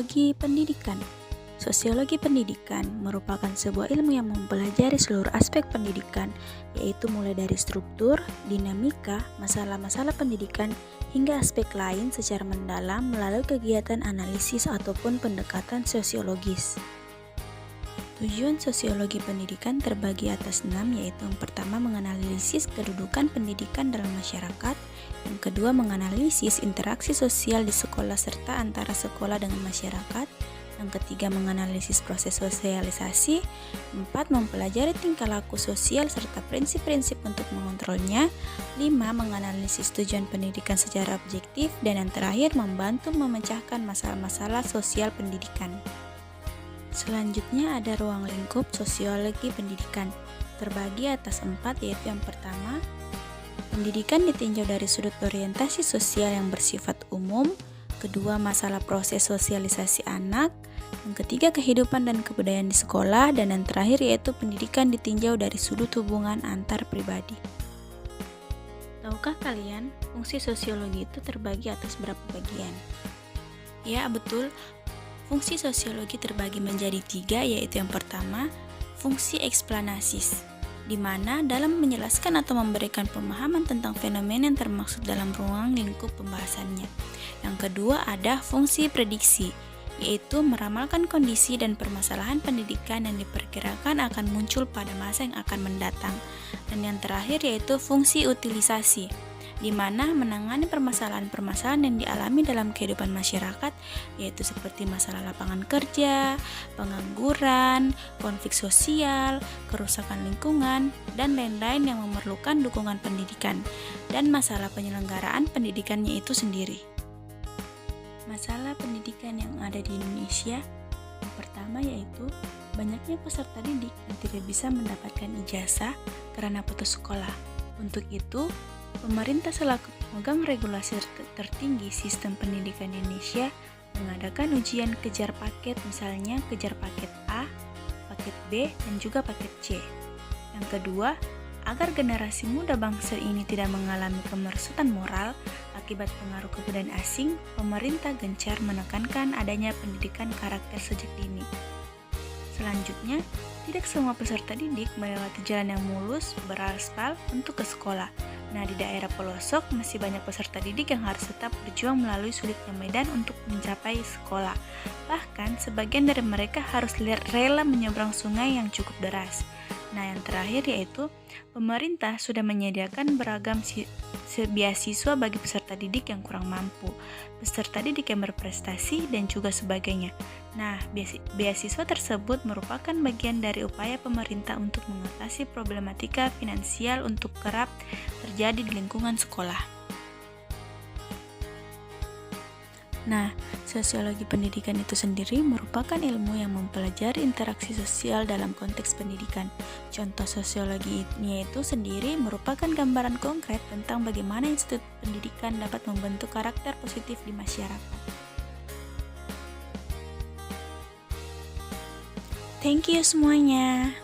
Sosiologi pendidikan. Sosiologi pendidikan merupakan sebuah ilmu yang mempelajari seluruh aspek pendidikan, yaitu mulai dari struktur, dinamika, masalah-masalah pendidikan, hingga aspek lain secara mendalam melalui kegiatan analisis ataupun pendekatan sosiologis. Tujuan sosiologi pendidikan terbagi atas 6, yaitu yang pertama menganalisis kedudukan pendidikan dalam masyarakat, yang kedua menganalisis interaksi sosial di sekolah serta antara sekolah dengan masyarakat, yang ketiga menganalisis proses sosialisasi, 4 mempelajari tingkah laku sosial serta prinsip-prinsip untuk mengontrolnya, 5 menganalisis tujuan pendidikan secara objektif, dan yang terakhir membantu memecahkan masalah-masalah sosial pendidikan. Selanjutnya ada ruang lingkup sosiologi pendidikan, terbagi atas 4, yaitu yang pertama, pendidikan ditinjau dari sudut orientasi sosial yang bersifat umum, kedua masalah proses sosialisasi anak, yang ketiga kehidupan dan kebudayaan di sekolah, dan yang terakhir yaitu pendidikan ditinjau dari sudut hubungan antar pribadi. Tahukah kalian, fungsi sosiologi itu terbagi atas berapa bagian? Ya, betul. Fungsi sosiologi terbagi menjadi 3, yaitu yang pertama, fungsi eksplanasis, di mana dalam menjelaskan atau memberikan pemahaman tentang fenomena yang termaksud dalam ruang lingkup pembahasannya. Yang kedua ada fungsi prediksi, yaitu meramalkan kondisi dan permasalahan pendidikan yang diperkirakan akan muncul pada masa yang akan mendatang. Dan yang terakhir yaitu fungsi utilisasi, di mana menangani permasalahan-permasalahan yang dialami dalam kehidupan masyarakat, yaitu seperti masalah lapangan kerja, pengangguran, konflik sosial, kerusakan lingkungan, dan lain-lain yang memerlukan dukungan pendidikan, dan masalah penyelenggaraan pendidikannya itu sendiri. Masalah pendidikan yang ada di Indonesia, yang pertama yaitu banyaknya peserta didik yang tidak bisa mendapatkan ijazah karena putus sekolah. Untuk itu, pemerintah selaku pemegang regulasi tertinggi sistem pendidikan di Indonesia mengadakan ujian kejar paket, misalnya kejar paket A, paket B, dan juga paket C. Yang kedua, agar generasi muda bangsa ini tidak mengalami kemerosotan moral akibat pengaruh kebudayaan asing, pemerintah gencar menekankan adanya pendidikan karakter sejak dini. Selanjutnya, tidak semua peserta didik melewati jalan yang mulus, beraspal untuk ke sekolah. Nah, di daerah pelosok masih banyak peserta didik yang harus tetap berjuang melalui sulitnya medan untuk mencapai sekolah. Bahkan, sebagian dari mereka harus rela menyeberang sungai yang cukup deras. Nah, yang terakhir yaitu pemerintah sudah menyediakan beragam beasiswa bagi peserta didik yang kurang mampu, peserta didik yang berprestasi, dan juga sebagainya. Nah, beasiswa tersebut merupakan bagian dari upaya pemerintah untuk mengatasi problematika finansial untuk kerap terjadi di lingkungan sekolah. Nah, sosiologi pendidikan itu sendiri merupakan ilmu yang mempelajari interaksi sosial dalam konteks pendidikan. Contoh sosiologi ini itu sendiri merupakan gambaran konkret tentang bagaimana institusi pendidikan dapat membentuk karakter positif di masyarakat. Thank you semuanya.